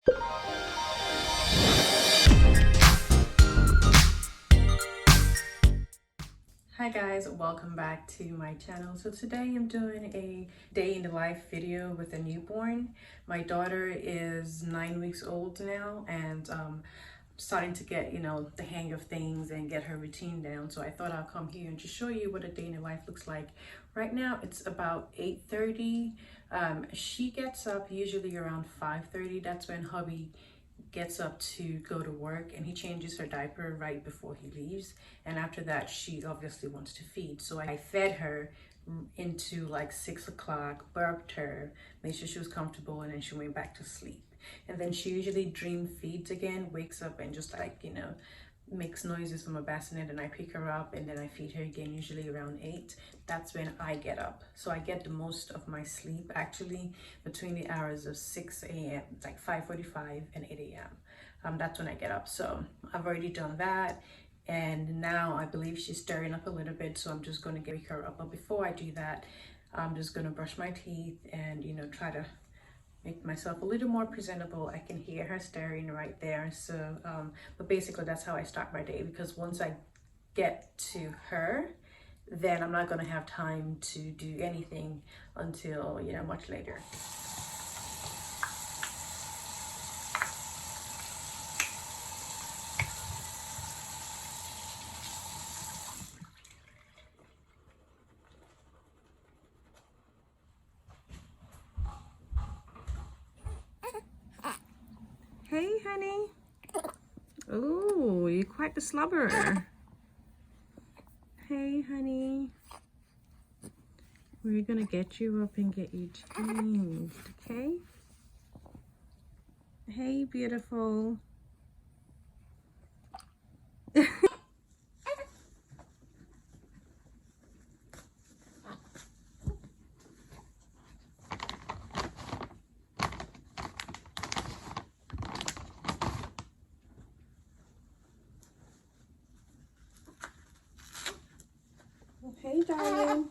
Hi guys, welcome back to my channel. So today I'm doing a day in the life video with a newborn. My daughter is 9 weeks old now, and starting to get, the hang of things and get her routine down. So I thought I'll come here and just show you what a day in the life looks like. Right now it's about 8:30. She gets up usually around 5:30. That's when hubby gets up to go to work, and he changes her diaper right before he leaves. And after that, she obviously wants to feed. So I fed her into like 6 o'clock, burped her, made sure she was comfortable, and then she went back to sleep. And then she usually dream feeds again, wakes up and just like, makes noises from a bassinet, and I pick her up and then I feed her again, usually around 8. That's when I get up. So I get the most of my sleep actually between the hours of 6 a.m., like 5:45 and 8 a.m. That's when I get up. So I've already done that. And now I believe she's stirring up a little bit, so I'm just going to wake her up. But before I do that, I'm just going to brush my teeth and, try to make myself a little more presentable. I can hear her stirring right there. So but basically that's how I start my day, because once I get to her, then I'm not going to have time to do anything until much later. Hey, honey. Oh, you're quite the slobberer. Hey, honey. We're gonna get you up and get you changed, okay? Hey, beautiful. Hey, darling.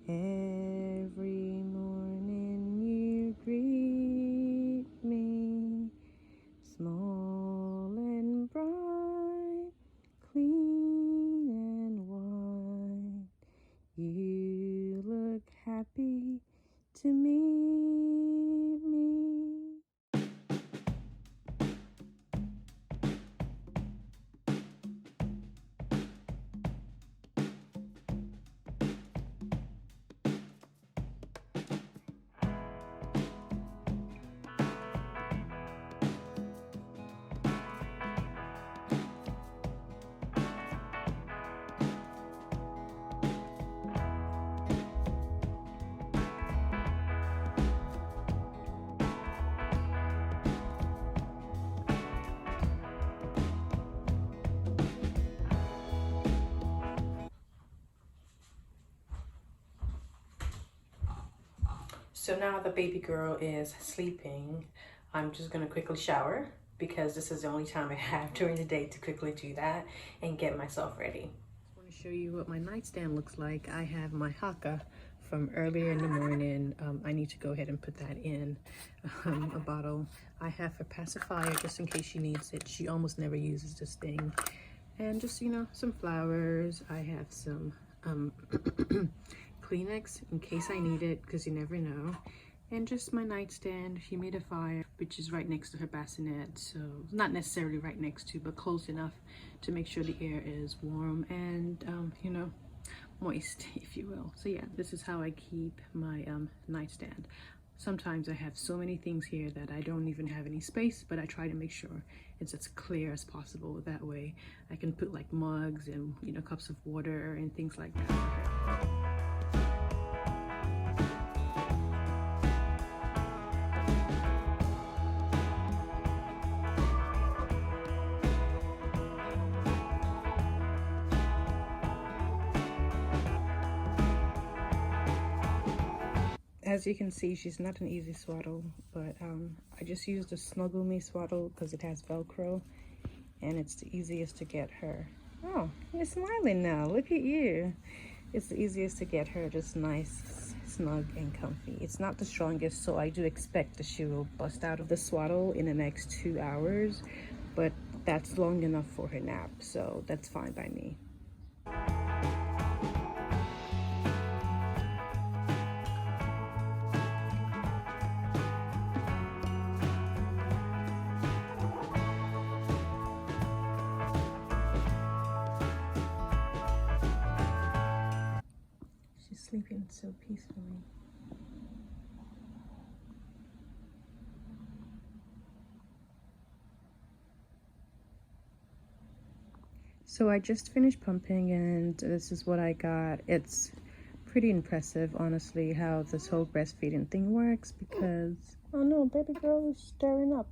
Every morning you greet me, small and bright, clean and white. You look happy to meet me. So now the baby girl is sleeping. I'm just gonna quickly shower, because this is the only time I have during the day to quickly do that and get myself ready. I want to show you what my nightstand looks like. I have my haka from earlier in the morning. I need to go ahead and put that in a bottle. I have her pacifier just in case she needs it. She almost never uses this thing. And just, some flowers. I have some Kleenex in case I need it, because you never know. And just my nightstand, humidifier, which is right next to her bassinet. So not necessarily right next to, but close enough to make sure the air is warm and, moist, if you will. So yeah, this is how I keep my nightstand. Sometimes I have so many things here that I don't even have any space, but I try to make sure it's as clear as possible. That way I can put like mugs and, cups of water and things like that. As you can see, she's not an easy swaddle, but I just used a Snuggle Me swaddle because it has Velcro and it's the easiest to get her. Oh, you're smiling now. Look at you. It's the easiest to get her just nice, snug, and comfy. It's not the strongest, so I do expect that she will bust out of the swaddle in the next 2 hours, but that's long enough for her nap, so that's fine by me. She's sleeping so peacefully. So I just finished pumping and this is what I got. It's pretty impressive, honestly, how this whole breastfeeding thing works because, oh no, baby girl is stirring up.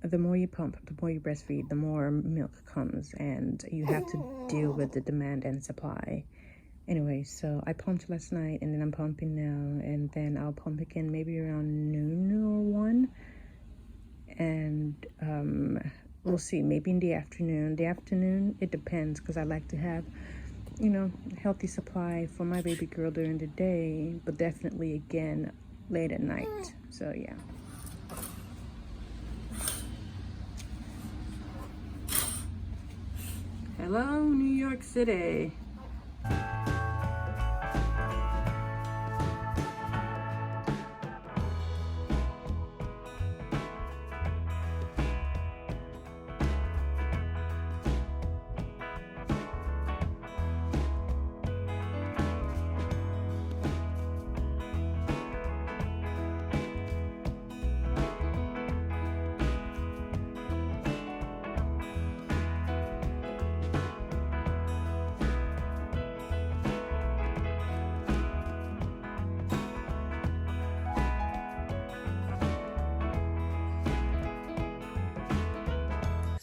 The more you pump, the more you breastfeed, the more milk comes and you have to deal with the demand and supply. Anyway, so I pumped last night and then I'm pumping now and then I'll pump again maybe around noon or 1. And we'll see, maybe in the afternoon. The afternoon, it depends because I like to have, you know, healthy supply for my baby girl during the day, but definitely again late at night. So yeah. Hello, New York City.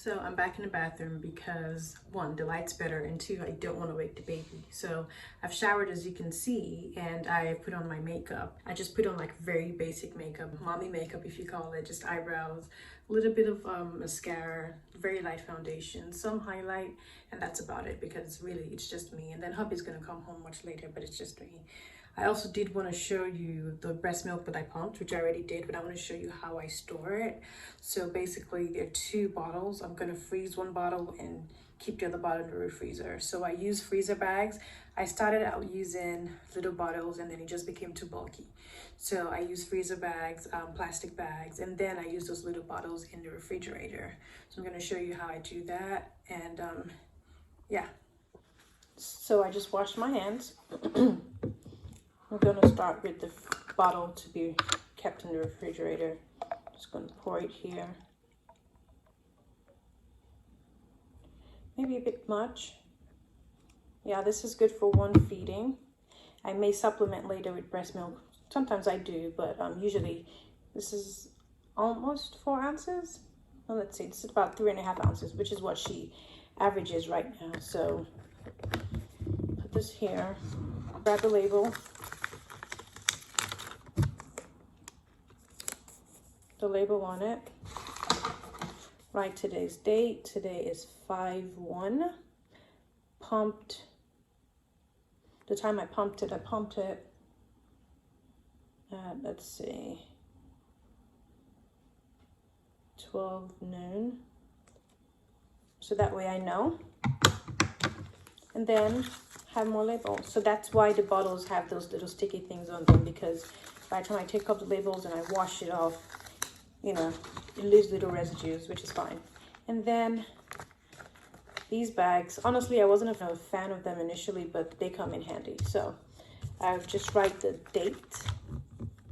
So I'm back in the bathroom because 1, the light's better, and 2, I don't want to wake the baby. So I've showered, as you can see, and I put on my makeup. I just put on like very basic makeup, mommy makeup if you call it, just eyebrows, a little bit of mascara, very light foundation, some highlight, and that's about it because really it's just me. And then hubby's gonna come home much later, but it's just me. I also did want to show you the breast milk that I pumped, which I already did, but I want to show you how I store it. So basically there are 2 bottles. I'm going to freeze 1 bottle and keep the other bottle in the refrigerator. So I use freezer bags. I started out using little bottles and then it just became too bulky. So I use freezer bags, plastic bags, and then I use those little bottles in the refrigerator. So I'm going to show you how I do that. And yeah. So I just washed my hands. I'm going to start with the bottle to be kept in the refrigerator. Just going to pour it here. Maybe a bit much. Yeah, this is good for 1 feeding. I may supplement later with breast milk. Sometimes I do, but usually this is almost 4 ounces. Well, let's see, this is about 3.5 ounces, which is what she averages right now. So put this here, grab the label. The label on it, write today's date. Today is 5/1. Pumped, the time I pumped it at, let's see, 12 noon. So that way I know. And then have more labels. So that's why the bottles have those little sticky things on them, because by the time I take off the labels and I wash it off, you know, it leaves little residues, which is fine. And then these bags, honestly, I wasn't a fan of them initially, but they come in handy. So I just write the date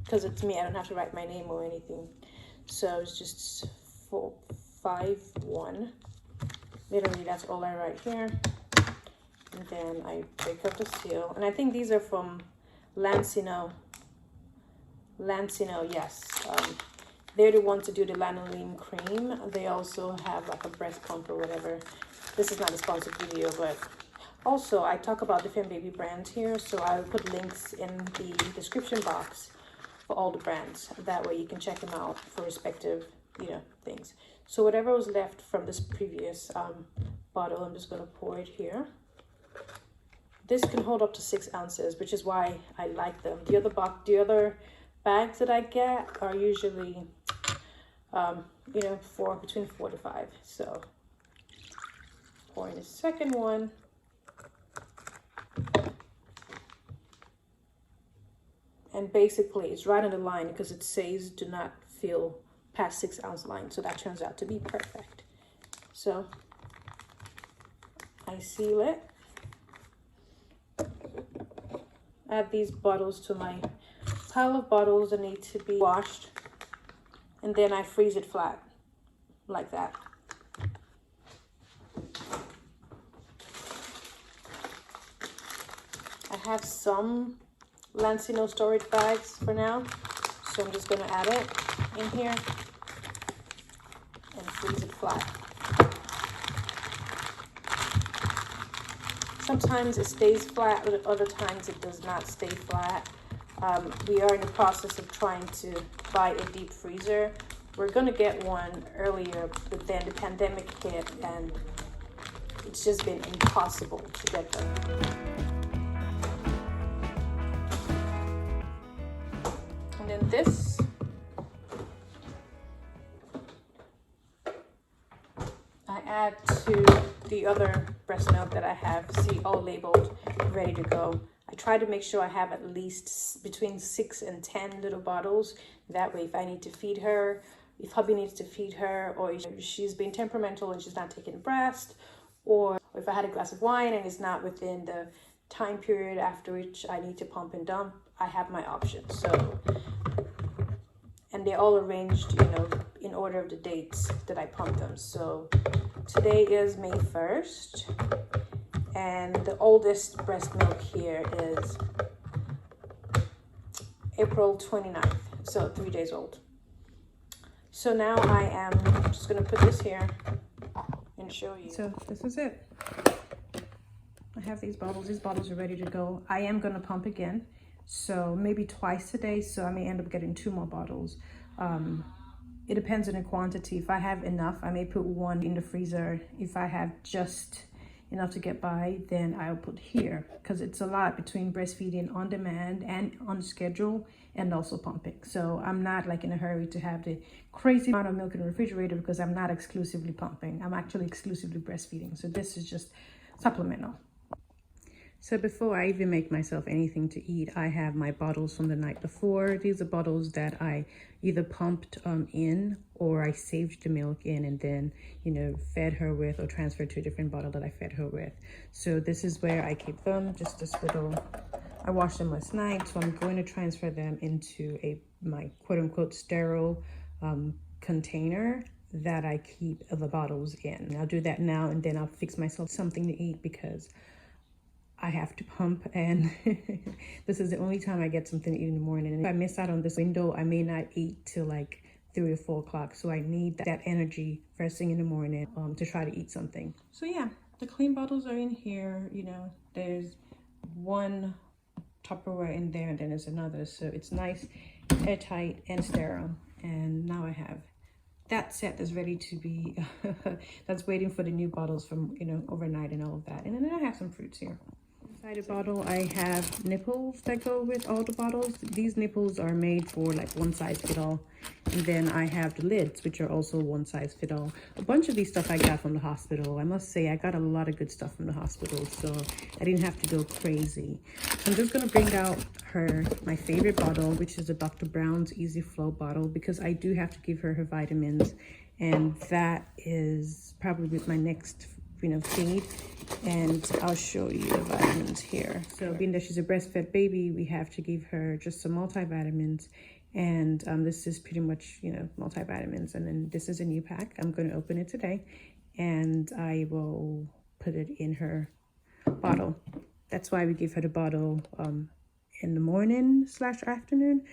because it's me. I don't have to write my name or anything. So it's just 5/1. Literally, that's all I write here. And then I break up the seal. And I think these are from Lancino. Yes. They're the ones to do the lanolin cream. They also have like a breast pump or whatever. This is not a sponsored video, but Also, I talk about different baby brands here, so I'll put links in the description box for all the brands. That way you can check them out for respective, things. So whatever was left from this previous bottle, I'm just going to pour it here. This can hold up to 6 ounces, which is why I like them. The other bags that I get are usually, between 4 to 5. So pouring the second one. And basically it's right on the line because it says do not fill past 6 ounce line. So that turns out to be perfect. So I seal it. Add these bottles to my pile of bottles that need to be washed. And then I freeze it flat like that. I have some Lancino storage bags for now, so I'm just going to add it in here and freeze it flat. Sometimes it stays flat, but other times it does not stay flat. We are in the process of trying to buy a deep freezer. We're going to get one earlier, but then the pandemic hit and it's just been impossible to get them. And then this, I add to the other breast milk that I have. See, all labeled, ready to go. I try to make sure I have at least between 6 and 10 little bottles. That way, if I need to feed her, if hubby needs to feed her, or if she's being temperamental and she's not taking breast, or if I had a glass of wine and it's not within the time period after which I need to pump and dump, I have my options. So, and they're all arranged, in order of the dates that I pump them. So today is May 1st, and the oldest breast milk here is April 29th, so 3 days old. So now I am just gonna put this here and show you. So this is it. I have these bottles are ready to go. I am gonna pump again, so maybe twice a day, so I may end up getting 2 more bottles. It depends on the quantity. If I have enough, I may put 1 in the freezer. If I have just enough to get by, then I'll put here, because it's a lot between breastfeeding on demand and on schedule and also pumping. So I'm not like in a hurry to have the crazy amount of milk in the refrigerator because I'm not exclusively pumping. I'm actually exclusively breastfeeding. So this is just supplemental. So before I even make myself anything to eat, I have my bottles from the night before. These are bottles that I either pumped in or I saved the milk in and then, fed her with or transferred to a different bottle that I fed her with. So this is where I keep them, just this little, I washed them last night. So I'm going to transfer them into my quote unquote sterile container that I keep the bottles in. I'll do that now and then I'll fix myself something to eat because I have to pump, and this is the only time I get something to eat in the morning. And if I miss out on this window, I may not eat till like 3 or 4 o'clock. So I need that energy first thing in the morning to try to eat something. So yeah, the clean bottles are in here. There's 1 Tupperware in there and then there's another. So it's nice, airtight and sterile. And now I have that set that's ready to be, that's waiting for the new bottles from, overnight and all of that. And then I have some fruits here. Inside the bottle, I have nipples that go with all the bottles. These nipples are made for like one size fit all. And then I have the lids, which are also one size fit all. A bunch of these stuff I got from the hospital. I must say, I got a lot of good stuff from the hospital, so I didn't have to go crazy. So I'm just gonna bring out my favorite bottle, which is a Dr. Brown's Easy Flow bottle, because I do have to give her vitamins. And that is probably my next feed, and I'll show you the vitamins here. So being that she's a breastfed baby, we have to give her just some multivitamins, and this is pretty much multivitamins. And then this is a new pack. I'm going to open it today and I will put it in her bottle. That's why we give her the bottle in the morning / afternoon,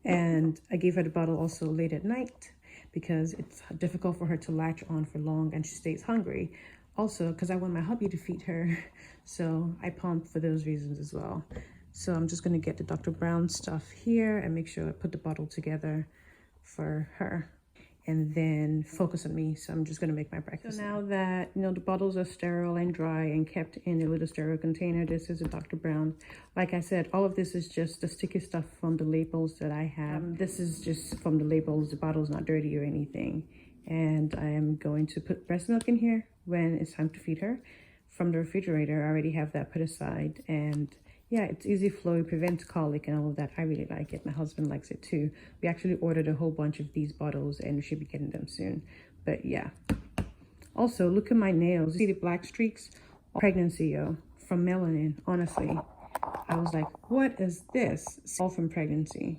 and I gave her the bottle also late at night because it's difficult for her to latch on for long and she stays hungry. Also, because I want my hubby to feed her, so I pump for those reasons as well. So I'm just gonna get the Dr. Brown stuff here and make sure I put the bottle together for her, and then focus on me. So I'm just gonna make my breakfast. So now that, you know, the bottles are sterile and dry and kept in a little sterile container, this is a Dr. Brown. Like I said, all of this is just the sticky stuff from the labels that I have. This is just from the labels. The bottle's not dirty or anything. And I am going to put breast milk in here when it's time to feed her from the refrigerator. I already have that put aside, and yeah, it's easy flow, it prevents colic and all of that. I really like it. My husband likes it too. We actually ordered a whole bunch of these bottles and we should be getting them soon. But yeah. Also, look at my nails. See the black streaks? Pregnancy, yo. From melanin, honestly. I was like, what is this? It's all from pregnancy.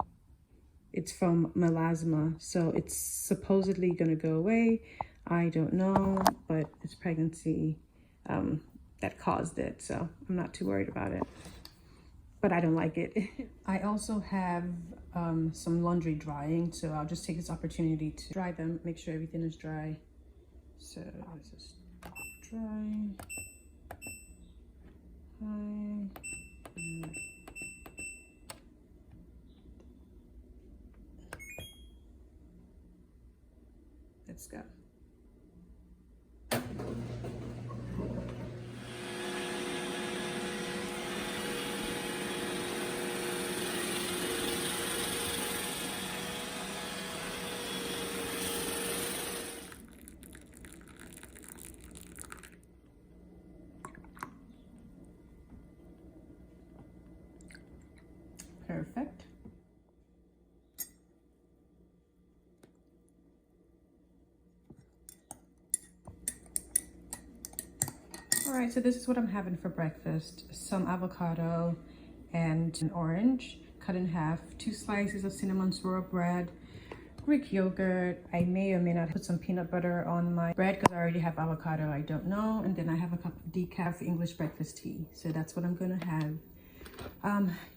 It's from melasma. So it's supposedly gonna go away. I don't know, but it's pregnancy that caused it. So I'm not too worried about it. But I don't like it. I also have some laundry drying, so I'll just take this opportunity to dry them, make sure everything is dry. So let's just dry. Let's go. Perfect. All right, so this is what I'm having for breakfast. Some avocado and an orange cut in half, 2 slices of cinnamon swirl bread, Greek yogurt. I may or may not put some peanut butter on my bread because I already have avocado, I don't know. And then I have a cup of decaf English breakfast tea. So that's what I'm gonna have.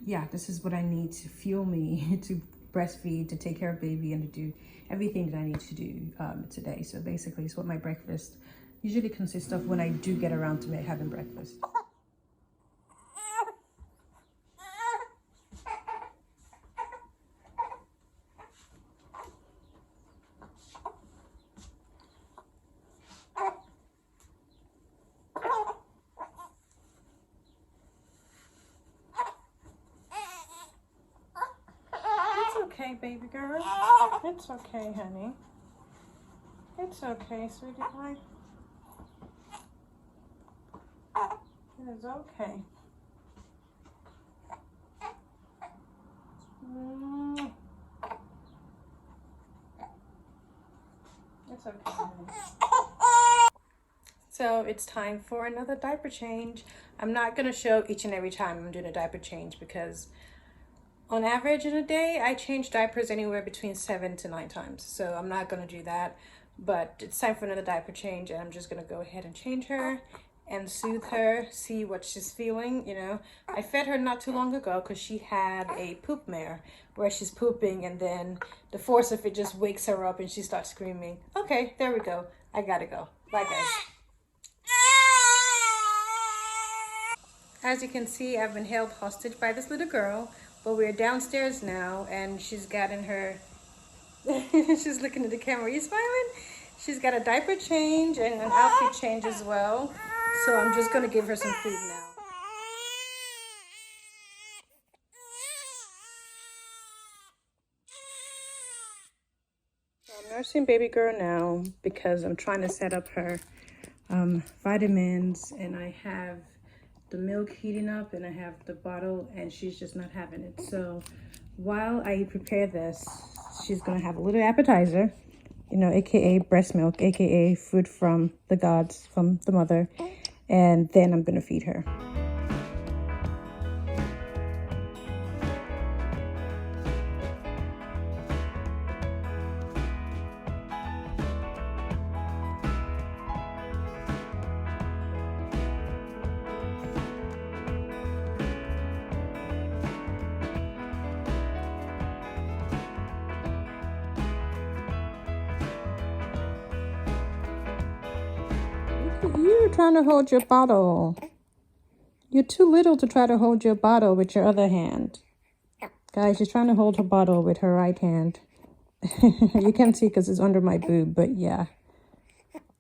Yeah, this is what I need to fuel me to breastfeed, to take care of baby, and to do everything that I need to do today. So basically it's what my breakfast usually consists of when I do get around to having breakfast. Okay, baby girl. It's okay, honey. It's okay, sweetie pie. It is okay. It's okay, honey. So it's time for another diaper change. I'm not gonna show each and every time I'm doing a diaper change because on average in a day, I change diapers anywhere between 7 to 9 times. So I'm not gonna do that, but it's time for another diaper change, and I'm just gonna go ahead and change her and soothe her, see what she's feeling, you know. I fed her not too long ago because she had a poop mare where she's pooping and then the force of it just wakes her up and she starts screaming. Okay, there we go. I gotta go. Bye, guys. As you can see, I've been held hostage by this little girl, but we're downstairs now and she's gotten her, she's looking at the camera. Are you smiling? She's got a diaper change and an outfit change as well. So I'm just gonna give her some food now. So I'm nursing baby girl now because I'm trying to set up her vitamins, and I have the milk heating up and I have the bottle and she's just not having it. So while I prepare this, she's gonna have a little appetizer, you know, aka breast milk, aka food from the gods, from the mother, and then I'm gonna feed her. You're trying to hold your bottle. You're too little to try to hold your bottle with your other hand. Guys, she's trying to hold her bottle with her right hand. You can't see because it's under my boob, but yeah.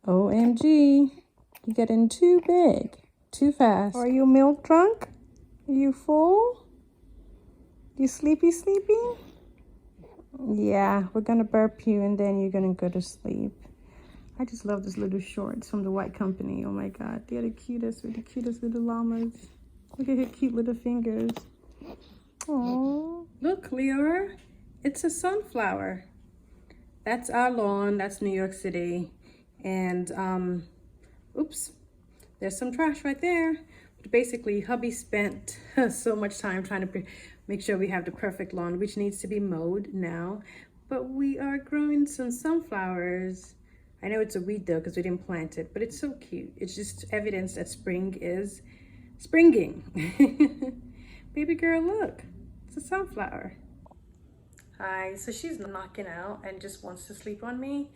OMG. You're getting too big. Too fast. Are you milk drunk? Are you full? You sleepy? Yeah, we're gonna burp you and then you're gonna go to sleep. I just love these little shorts from the White Company. Oh my god, they're the cutest with the cutest little llamas. Look at her cute little fingers. Oh, look, Leora, it's a sunflower. That's our lawn. That's New York City. And oops, there's some trash right there. But basically, hubby spent so much time trying to make sure we have the perfect lawn, which needs to be mowed now. But we are growing some sunflowers. I know it's a weed though because we didn't plant it, but it's so cute. It's just evidence that spring is springing. Baby girl, look, it's a sunflower. Hi, so she's knocking out and just wants to sleep on me.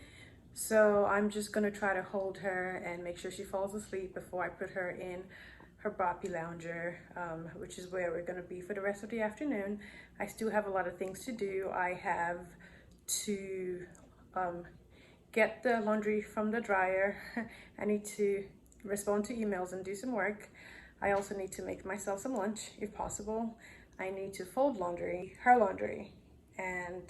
So I'm just gonna try to hold her and make sure she falls asleep before I put her in her boppy lounger, which is where we're gonna be for the rest of the afternoon. I still have a lot of things to do. I have to get the laundry from the dryer. I need to respond to emails and do some work. I also need to make myself some lunch if possible. I need to fold laundry, her laundry, and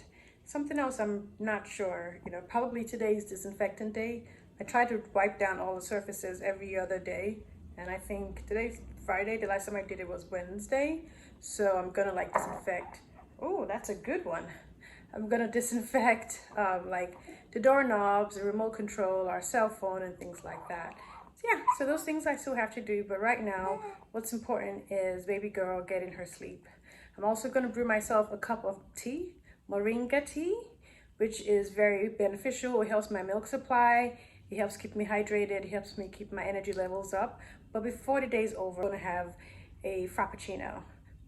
something else I'm not sure. You know, probably today's disinfectant day. I try to wipe down all the surfaces every other day, and I think today's Friday. The last time I did it was Wednesday, so I'm gonna like disinfect. Oh, that's a good one. I'm gonna disinfect like the doorknobs, the remote control, our cell phone, and things like that. So yeah, so those things I still have to do, but right now what's important is baby girl getting her sleep. I'm also gonna brew myself a cup of tea, moringa tea, which is very beneficial. It helps my milk supply, it helps keep me hydrated, it helps me keep my energy levels up. But before the day's over, I'm gonna have a frappuccino.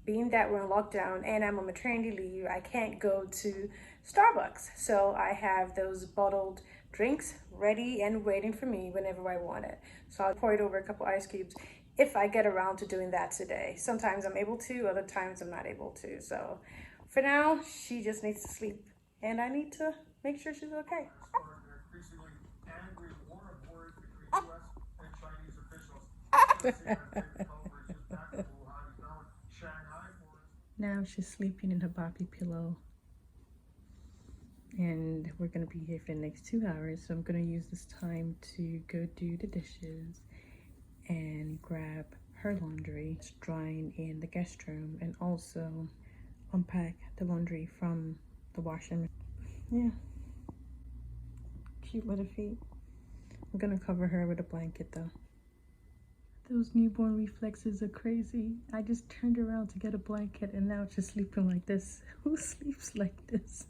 Being that we're in lockdown and I'm on maternity leave, I can't go to Starbucks. So I have those bottled drinks ready and waiting for me whenever I want it. So I'll pour it over a couple ice cubes if I get around to doing that today. Sometimes I'm able to, other times I'm not able to. So for now, she just needs to sleep and I need to make sure she's okay. Now she's sleeping in her boppy pillow. And we're gonna be here for the next 2 hours. So I'm gonna use this time to go do the dishes and grab her laundry. It's drying in the guest room and also unpack the laundry from the washing. Yeah. Cute little feet. I'm gonna cover her with a blanket though. Those newborn reflexes are crazy. I just turned around to get a blanket and now she's sleeping like this. Who sleeps like this?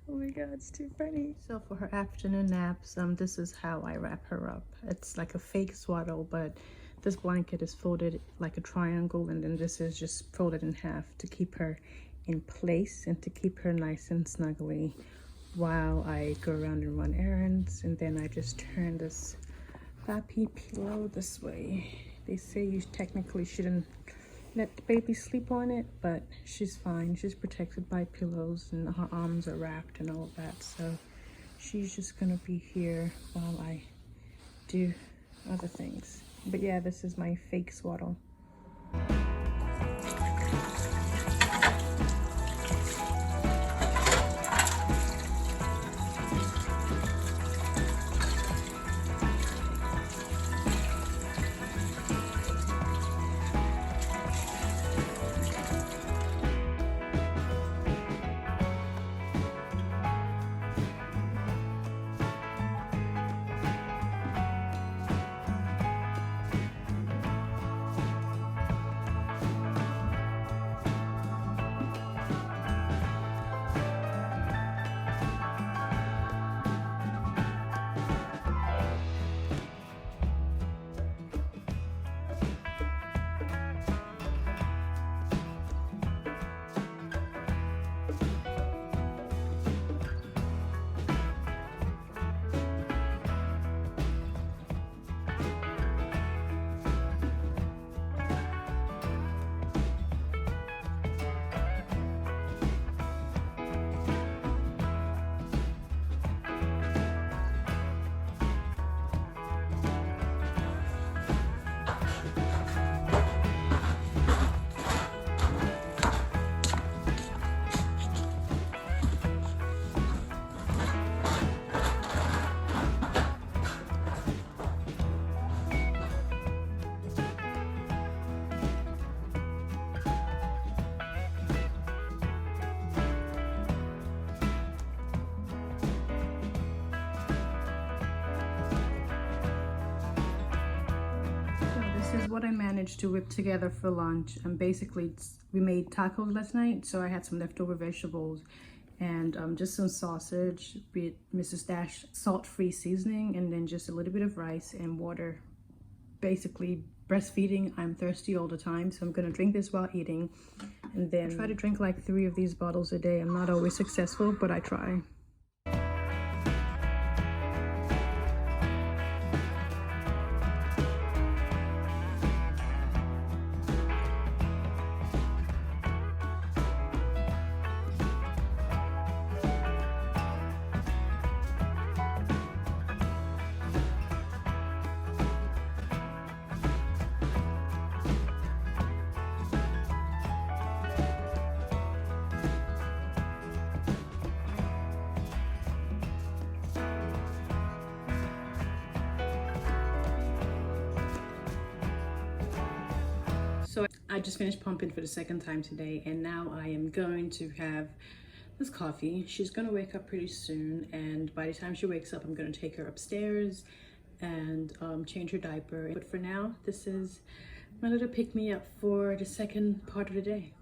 Oh my god, it's too funny. So for her afternoon naps, this is how I wrap her up. It's like a fake swaddle, but this blanket is folded like a triangle, and then this is just folded in half to keep her in place and to keep her nice and snuggly while I go around and run errands. And then I just turn this boppy pillow this way. They say you technically shouldn't let the baby sleep on it, but she's fine. She's protected by pillows and her arms are wrapped and all of that. So she's just gonna be here while I do other things. But yeah, this is my fake swaddle. This is what I managed to whip together for lunch. And basically, we made tacos last night, so I had some leftover vegetables and just some sausage with Mrs. Dash salt-free seasoning, and then just a little bit of rice and water. Basically, breastfeeding, I'm thirsty all the time, so I'm gonna drink this while eating, and then try to drink like 3 of these bottles a day. I'm not always successful, but I try. So I just finished pumping for the second time today, and now I am going to have this coffee. She's gonna wake up pretty soon, and by the time she wakes up, I'm gonna take her upstairs and change her diaper. But for now, this is my little pick-me-up for the second part of the day.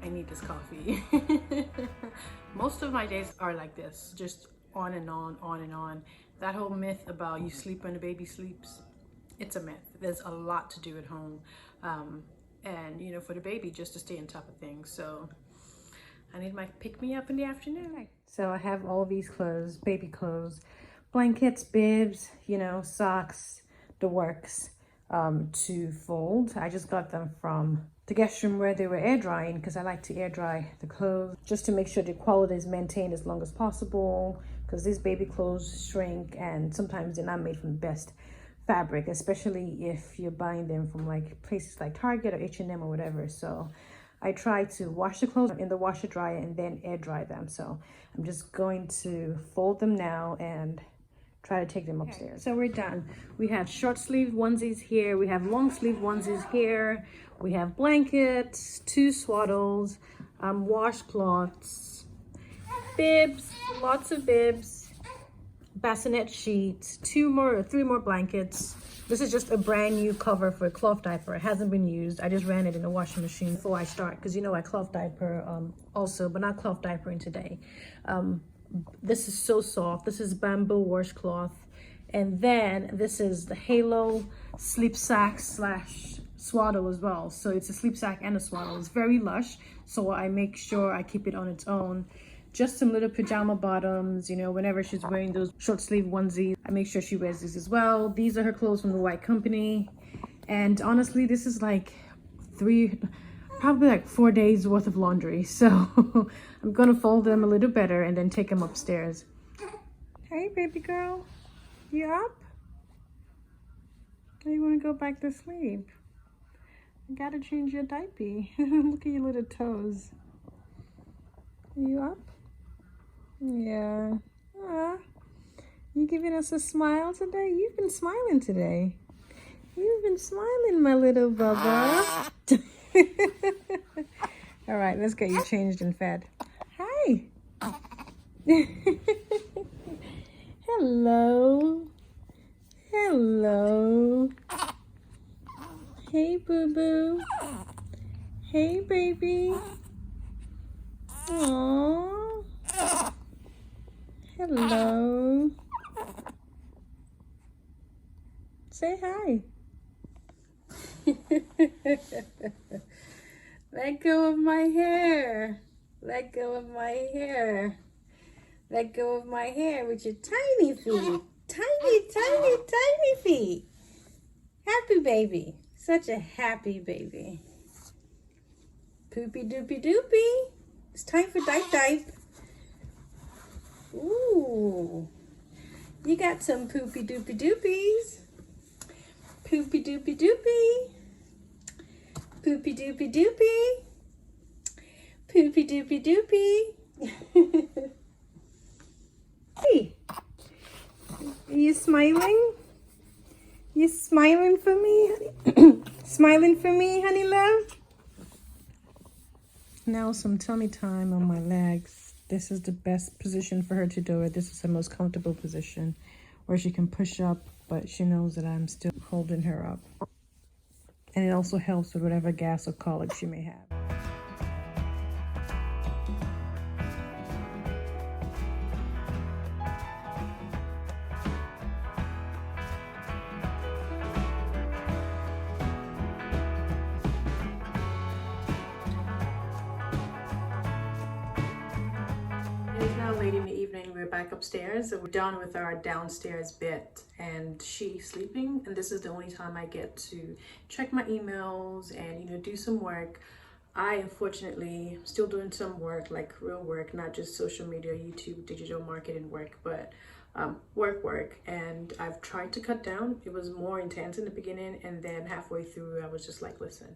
I need this coffee. Most of my days are like this, just on and on, on and on. That whole myth about you sleep when the baby sleeps, it's a myth. There's a lot to do at home. And you know, for the baby, just to stay on top of things. So I need my pick-me-up in the afternoon. So I have all these clothes, baby clothes, blankets, bibs, you know, socks, the works, to fold. I just got them from the guest room where they were air drying, because I like to air dry the clothes just to make sure the quality is maintained as long as possible, because these baby clothes shrink and sometimes they're not made from the best fabric, especially if you're buying them from like places like Target or H&M or whatever. So I try to wash the clothes in the washer dryer and then air dry them. So I'm just going to fold them now and try to take them upstairs. So we're done. We have short sleeve onesies here. We have long sleeve onesies here. We have blankets, 2 swaddles, washcloths, bibs, lots of bibs, bassinet sheets, 3 more blankets. This is just a brand new cover for a cloth diaper. It hasn't been used. I just ran it in the washing machine before I start, because you know I cloth diaper also, but not cloth diapering today. This is so soft. This is bamboo washcloth. And then this is the Halo sleep sack / swaddle as well. So it's a sleep sack and a swaddle. It's very lush, so I make sure I keep it on its own. Just some little pajama bottoms, you know, whenever she's wearing those short sleeve onesies, I make sure she wears these as well. These are her clothes from the White Company. And honestly, this is like probably like 4 days worth of laundry. So I'm gonna fold them a little better and then take them upstairs. Hey, baby girl, you up? Or you wanna go back to sleep? I gotta change your diaper. Look at your little toes. Are you up? Yeah. You giving us a smile today? You've been smiling today. You've been smiling, my little Bubba. All right, let's get you changed and fed. Hi. Hello. Hello. Hey, boo-boo. Hey, baby. Aww. Hello. Say hi. Let go of my hair. Let go of my hair. Let go of my hair with your tiny feet. Tiny, tiny, tiny feet. Happy baby. Such a happy baby. Poopy doopy doopy. It's time for dipe dipe. Ooh. You got some poopy doopy doopies. Poopy doopy doopy. Poopy doopy doopy. Poopy doopy doopy. Hey, are you smiling? You smiling for me, honey? Smiling for me, honey love? Now some tummy time on my legs. This is the best position for her to do it. This is the most comfortable position where she can push up, but she knows that I'm still holding her up. And it also helps with whatever gas or colic she may have. It is now late in the evening. We're back upstairs. So we're done with our downstairs bit and she's sleeping. And this is the only time I get to check my emails and, do some work. I unfortunately still doing some work, like real work, not just social media, YouTube, digital marketing work, but work. And I've tried to cut down. It was more intense in the beginning. And then halfway through, I was just like, listen,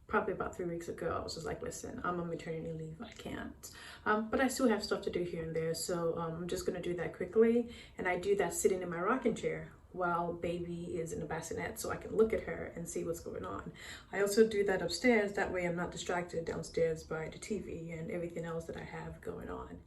probably about 3 weeks ago, I was just like, listen, I'm on maternity leave, I can't. But I still have stuff to do here and there, so I'm just gonna do that quickly. And I do that sitting in my rocking chair while baby is in the bassinet, so I can look at her and see what's going on. I also do that upstairs, that way I'm not distracted downstairs by the TV and everything else that I have going on.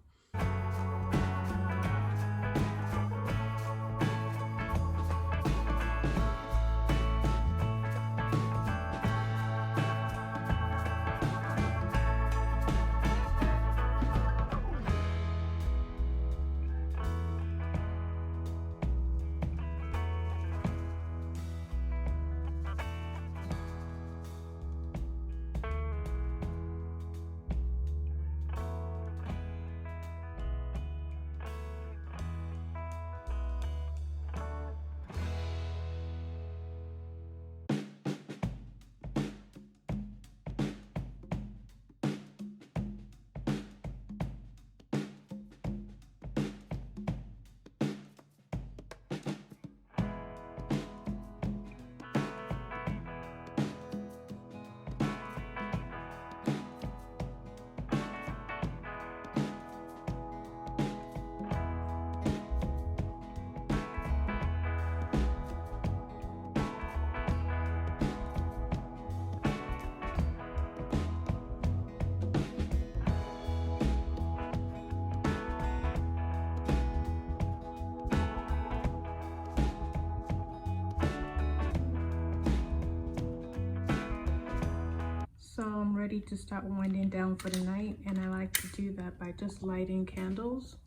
So I'm ready to start winding down for the night, and I like to do that by just lighting candles.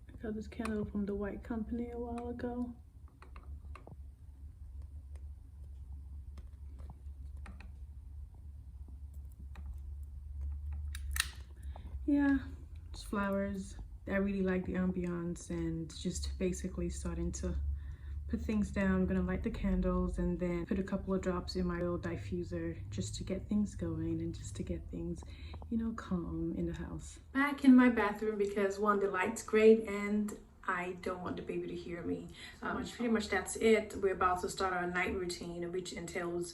I got this candle from the White Company a while ago. Yeah, just flowers. I really like the ambiance and just basically starting to put things down. I'm gonna light the candles and then put a couple of drops in my oil diffuser just to get things going and just to get things, calm in the house. Back in my bathroom because one, the light's great and I don't want the baby to hear me. Pretty much that's it. We're about to start our night routine, which entails,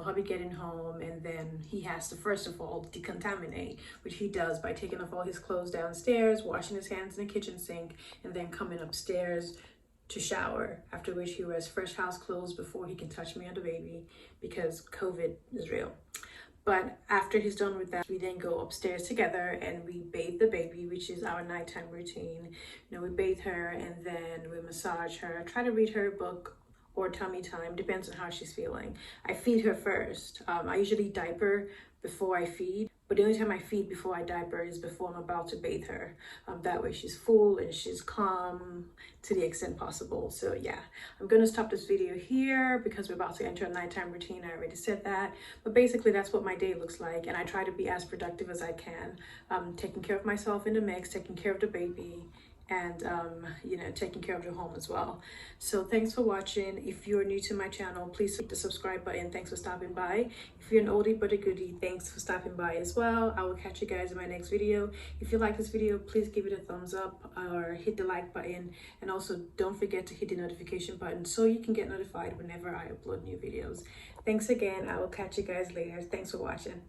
hubby getting home, and then he has to first of all decontaminate, which he does by taking off all his clothes downstairs, washing his hands in the kitchen sink, and then coming upstairs to shower, after which he wears fresh house clothes before he can touch me or the baby because COVID is real. But after he's done with that, we then go upstairs together and we bathe the baby, which is our nighttime routine. We bathe her and then we massage her, try to read her a book or tummy time, depends on how she's feeling. I feed her first. I usually diaper before I feed, but the only time I feed before I diaper is before I'm about to bathe her. That way she's full and she's calm to the extent possible. So yeah, I'm gonna stop this video here because we're about to enter a nighttime routine. I already said that, but basically that's what my day looks like, and I try to be as productive as I can, taking care of myself in the mix, taking care of the baby, and you know, taking care of the home as well. So thanks for watching. If you're new to my channel, please hit the subscribe button. Thanks for stopping by. If you're an oldie but a goodie, thanks for stopping by as well. I will catch you guys in my next video. If you like this video, please give it a thumbs up or hit the like button, and also don't forget to hit the notification button so you can get notified whenever I upload new videos. Thanks again. I will catch you guys later. Thanks for watching.